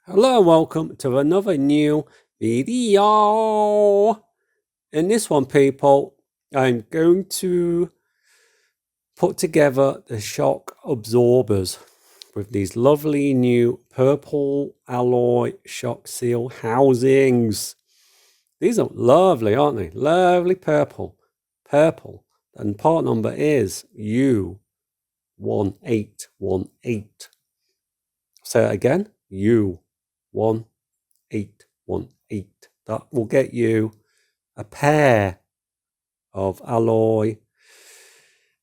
Hello and welcome to another new video. In this one, people, I'm going to put together the shock absorbers with these lovely new purple alloy shock seal housings. These are lovely, aren't they? Lovely purple. Purple. And part number is U1818. Say it again. U1818. That will get you a pair of alloy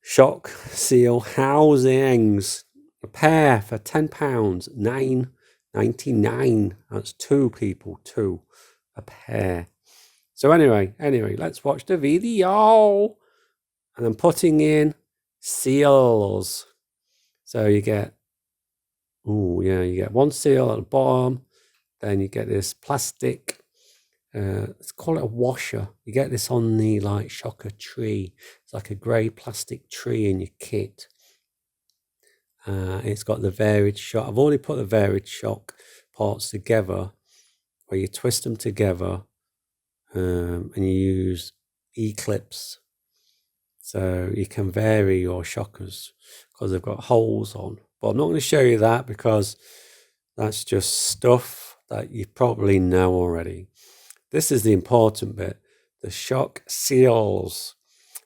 shock seal housings. A pair for £10, £9.99. That's two people, two. A pair. So anyway, let's watch the video. And I'm putting in seals. So you get, you get one seal at the bottom. Then you get this plastic, let's call it a washer. You get this on the Shocker tree. It's like a grey plastic tree in your kit. It's got the varied shock. I've already put the varied shock parts together where you twist them together and you use E-clips. So you can vary your shockers because they've got holes on. But I'm not going to show you that because that's just stuff that you probably know already. This is the important bit, the shock seals.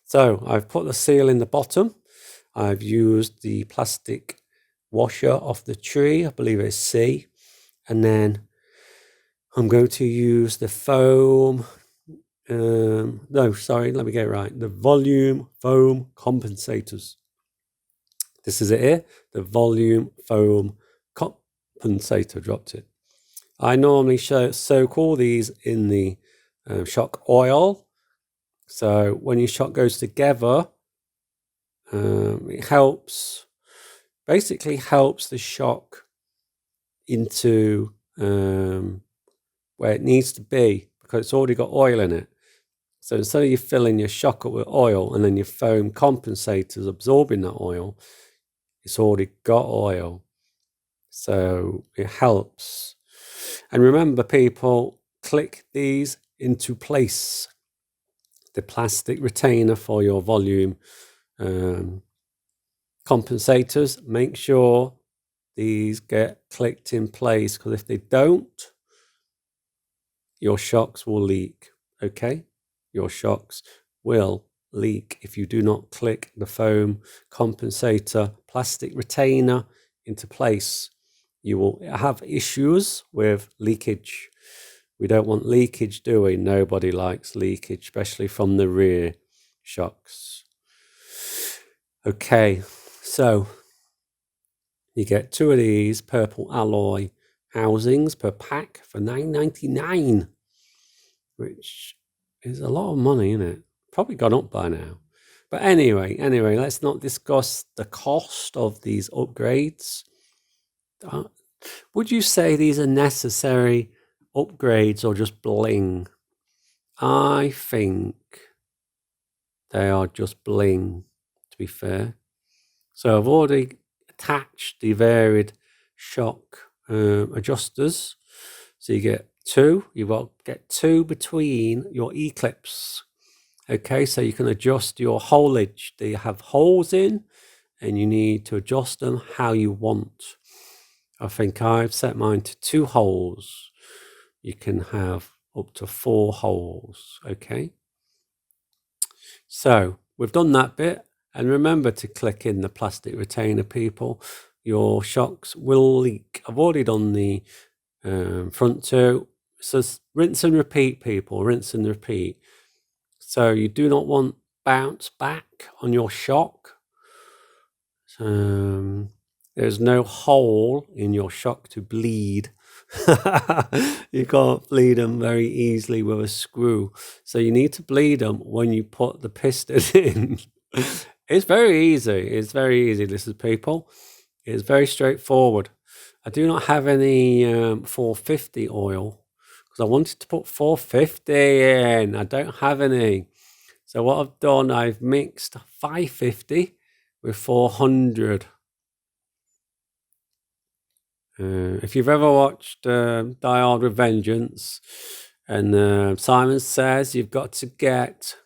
So I've put the seal in the bottom. I've used the plastic washer off the tree, I believe it's C. And then I'm going to use the foam, no, sorry, let me get it right. The volume foam compensators. This is it here, the volume foam compensator, dropped it. I normally soak all these in the shock oil. So when your shock goes together, it basically helps the shock into where it needs to be because it's already got oil in it. So instead of you filling your shock up with oil and then your foam compensators absorbing that oil, it's already got oil. So it helps. And remember, people, click these into place. The plastic retainer for your volume compensators, make sure these get clicked in place because if they don't, your shocks will leak. Okay? Your shocks will leak if you do not click the foam compensator plastic retainer into place. You will have issues with leakage. We don't want leakage, do we? Nobody likes leakage, especially from the rear shocks. Okay, so you get two of these purple alloy housings per pack for $9.99, which is a lot of money, isn't it? Probably gone up by now. But anyway, let's not discuss the cost of these upgrades. Would you say these are necessary upgrades or just bling? I think they are just bling, to be fair. So I've already attached the varied shock adjusters. So you get two. You've got to get two between your E-clips. Okay, so you can adjust your holage. They have holes in and you need to adjust them how you want. I think I've set mine to 2 holes. You can have up to 4 holes, okay? So we've done that bit. And remember to click in the plastic retainer, people. Your shocks will leak. I've already done the front two. So rinse and repeat, people. Rinse and repeat. So you do not want bounce back on your shock. There's no hole in your shock to bleed. You can't bleed them very easily with a screw. So you need to bleed them when you put the piston in. It's very easy. It's very easy, listen, people. It's very straightforward. I do not have any 450 oil because I wanted to put 450 in. I don't have any. So what I've done, I've mixed 550 with 400. If you've ever watched Die Hard with Vengeance, and Simon says you've got to get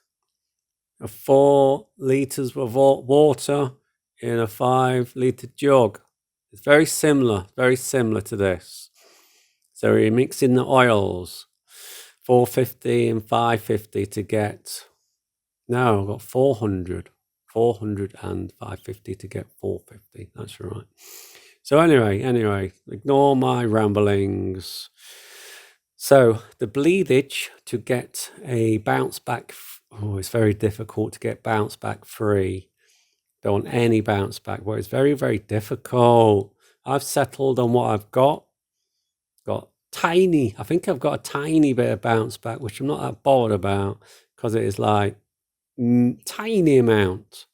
4 liters of water in a 5-liter jug. It's very similar to this. So you're mixing the oils, 450 and 550 to get, no, I've got 400 and 550 to get 450. That's right. So anyway, ignore my ramblings. So the bleedage to get a bounce back, it's very difficult to get bounce back free. Don't want any bounce back. Well, it's very, very difficult. I've settled on what I've got. I think I've got a tiny bit of bounce back, which I'm not that bothered about because it is like tiny amount.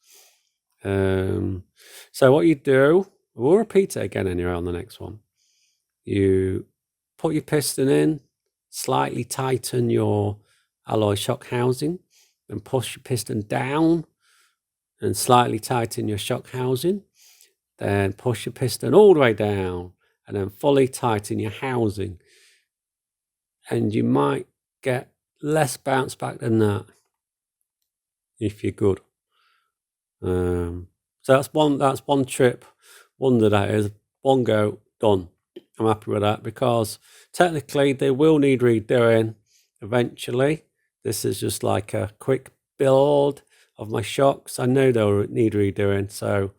So what you do, we'll repeat it again anyway on the next one. You put your piston in, slightly tighten your alloy shock housing, and push your piston down and slightly tighten your shock housing. Then push your piston all the way down and then fully tighten your housing. And you might get less bounce back than that if you're good. So that's one trip wonder, that is. One go, done. I'm happy with that because technically they will need redoing eventually. This is just like a quick build of my shocks. I know they'll need redoing, so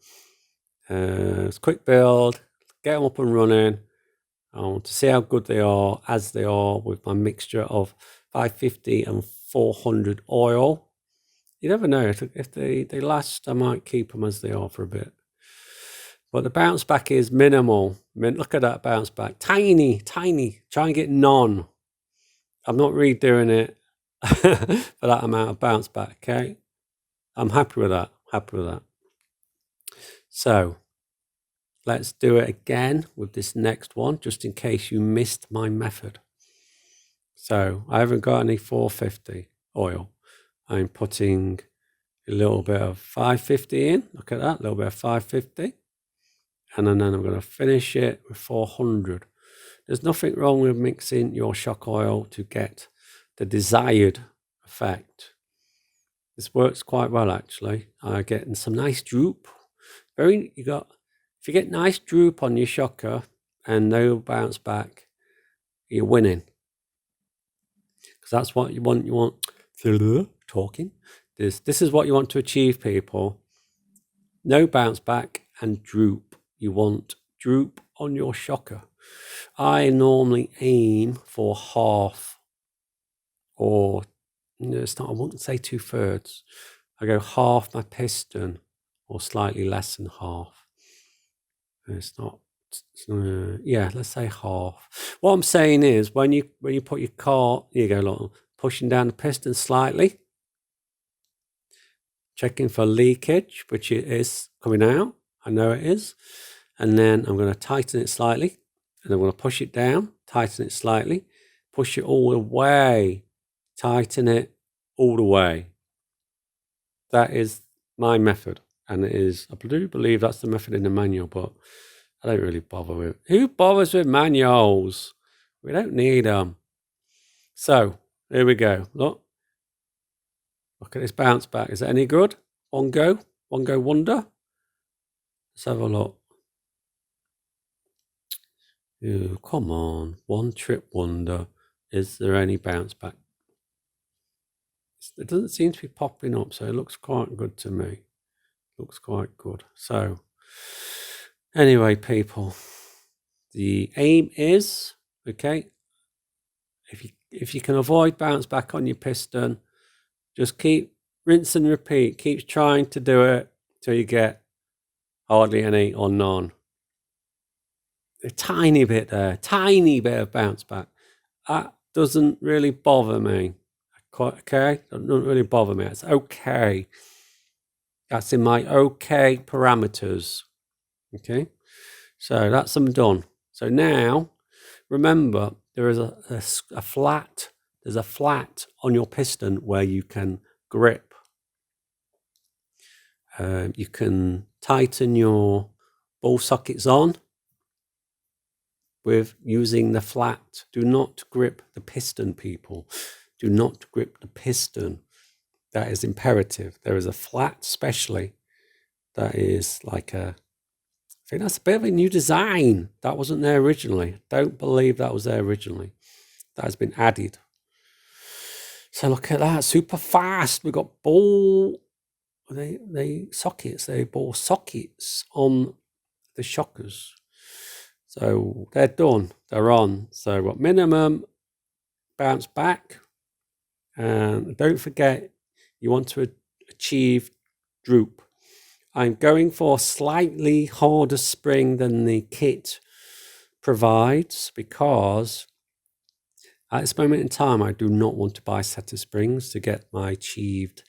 it's a quick build, get them up and running. I want to see how good they are as they are with my mixture of 550 and 400 oil. You never know. If they last, I might keep them as they are for a bit. But the bounce back is minimal. Look at that bounce back. Tiny. Try and get none. I'm not redoing it for that amount of bounce back, okay? I'm happy with that. So let's do it again with this next one, just in case you missed my method. So I haven't got any 450 oil. I'm putting a little bit of 550 in. Look at that, a little bit of 550. And then I'm going to finish it with 400. There's nothing wrong with mixing your shock oil to get the desired effect. This works quite well, actually. I'm getting some nice droop. If you get nice droop on your shocker and no bounce back, you're winning. Because that's what you want. You want talking. This is what you want to achieve, people. No bounce back and droop. You want droop on your shocker. I normally aim for half, or it's not. I wouldn't say 2/3. I go half my piston, or slightly less than half. It's not. Yeah, let's say half. What I'm saying is, when you put your car, you go like pushing down the piston slightly, checking for leakage, which it is coming out. I know it is. And then I'm going to tighten it slightly, and I'm going to push it down, tighten it slightly, push it all the way, tighten it all the way. That is my method, and it is, I do believe that's the method in the manual, but I don't really bother with it. Who bothers with manuals? We don't need them. So here we go. Look at this bounce back. Is it any good? One go wonder. Let's have a look. Ooh, come on, one trip wonder. Is there any bounce back? It doesn't seem to be popping up, so it looks quite good to me. Looks quite good. So anyway, people, the aim is, okay, if you can avoid bounce back on your piston, just keep rinse and repeat. Keep trying to do it till you get hardly any or none. A tiny bit there, tiny bit of bounce back. That doesn't really bother me. Okay, that doesn't really bother me. It's okay. That's in my okay parameters. Okay, so that's them done. So now, remember, there is a flat. There's a flat on your piston where you can grip. You can tighten your ball sockets on. with using the flat. Do not grip the piston, people. Do not grip the piston. That is imperative. There is a flat especially that is like a, I think that's a bit of a new design. That wasn't there originally. Don't believe that was there originally. That has been added. So look at that, super fast. We've got ball ball sockets on the shockers. So they're done, they're on. So what minimum bounce back, and don't forget you want to achieve droop. I'm going for a slightly harder spring than the kit provides because at this moment in time I do not want to buy a set of springs to get my achieved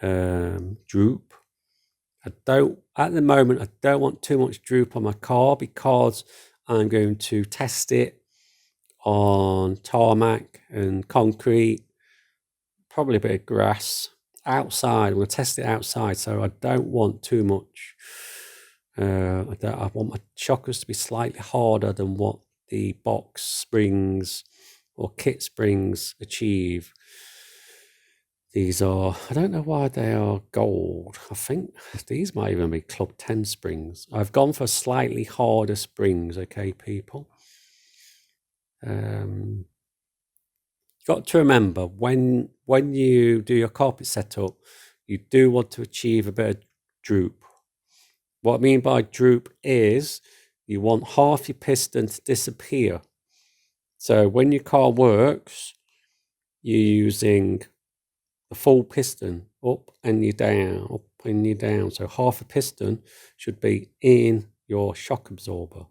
droop. At the moment I don't want too much droop on my car because I'm going to test it on tarmac and concrete, probably a bit of grass outside. I'm going to test it outside, so I don't want too much. I want my shockers to be slightly harder than what the box springs or kit springs achieve. These are, I don't know why they are gold. I think these might even be Club 10 springs. I've gone for slightly harder springs, okay, people? Got to remember, when you do your carpet setup, you do want to achieve a bit of droop. What I mean by droop is you want half your piston to disappear. So when your car works, you're using the full piston up and you down, up and you down. So half a piston should be in your shock absorber,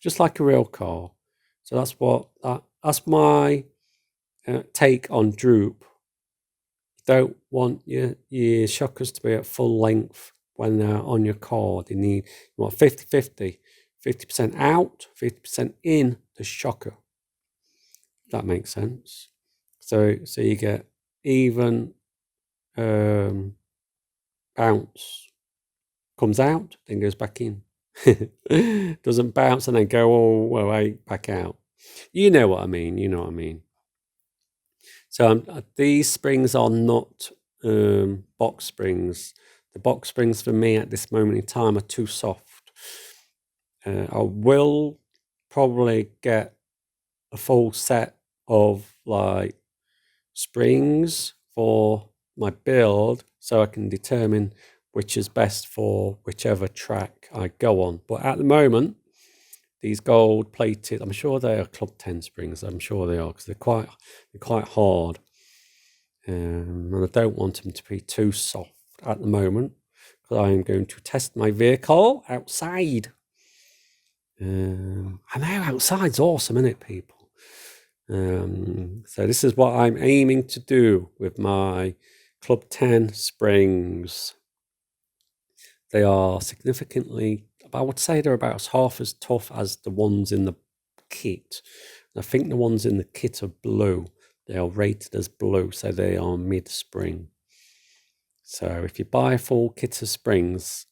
just like a real car. So that's my take on droop. Don't want your shockers to be at full length when they're on your car. You want 50-50, 50% out, 50% in the shocker. If that makes sense. So you get even bounce, comes out, then goes back in. Doesn't bounce and then go all the way back out. You know what I mean. So these springs are not box springs. The box springs for me at this moment in time are too soft. I will probably get a full set of like springs for my build so I can determine which is best for whichever track I go on. But at the moment, these gold plated, I'm sure they are Club 10 springs. I'm sure they are because they're quite hard. And I don't want them to be too soft at the moment because I am going to test my vehicle outside. I know outside's awesome, isn't it, people? So this is what I'm aiming to do with my Club 10 springs. They are significantly, I would say they're about half as tough as the ones in the kit. I think the ones in the kit are blue. They are rated as blue, so they are mid-spring. So if you buy a full kit of springs,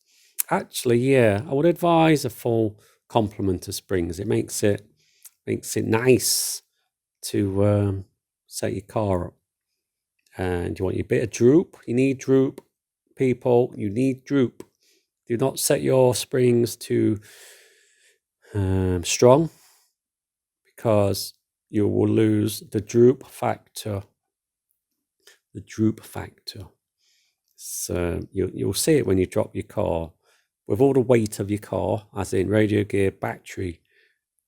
actually, yeah, I would advise a full complement of springs. It makes it nice to set your car up. And you want your bit of droop. You need droop, people. You need droop. Do not set your springs too strong because you will lose the droop factor. The droop factor. So you'll see it when you drop your car. With all the weight of your car, as in radio gear, battery,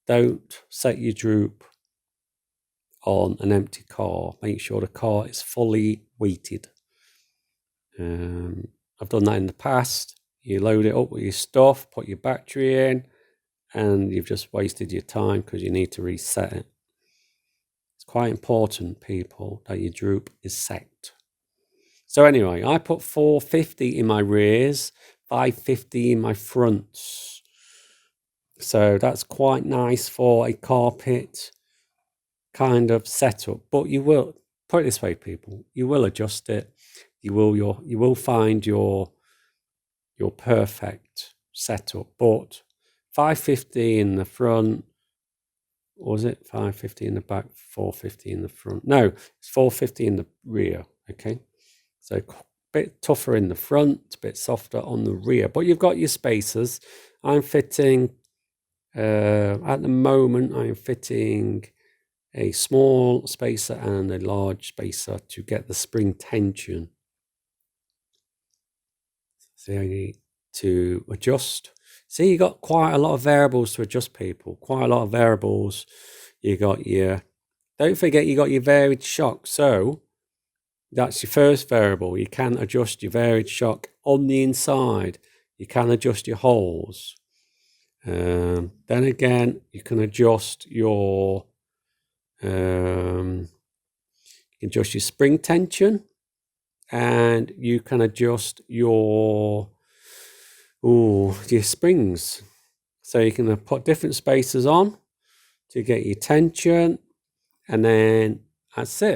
don't set your droop on an empty car. Make sure the car is fully weighted. I've done that in the past. You load it up with your stuff, put your battery in, and you've just wasted your time because you need to reset it. It's quite important, people, that your droop is set. So anyway, I put 450 in my rears, 550 in my fronts. So that's quite nice for a carpet kind of setup. But you will, put it this way, people, you will adjust it. You will find your perfect setup. But 550 in the front, or was it 550 in the back, 450 in the front? No, it's 450 in the rear. Okay, so a bit tougher in the front, a bit softer on the rear, but you've got your spacers. I'm fitting, at the moment, I'm fitting a small spacer and a large spacer to get the spring tension. So you need to adjust. See, you got quite a lot of variables to adjust, people. Quite a lot of variables. You got your, don't forget you got your varied shock. So that's your first variable. You can adjust your varied shock on the inside. You can adjust your holes. Then again, you can adjust your spring tension, and you can adjust your springs. So you can put different spacers on to get your tension, and then that's it.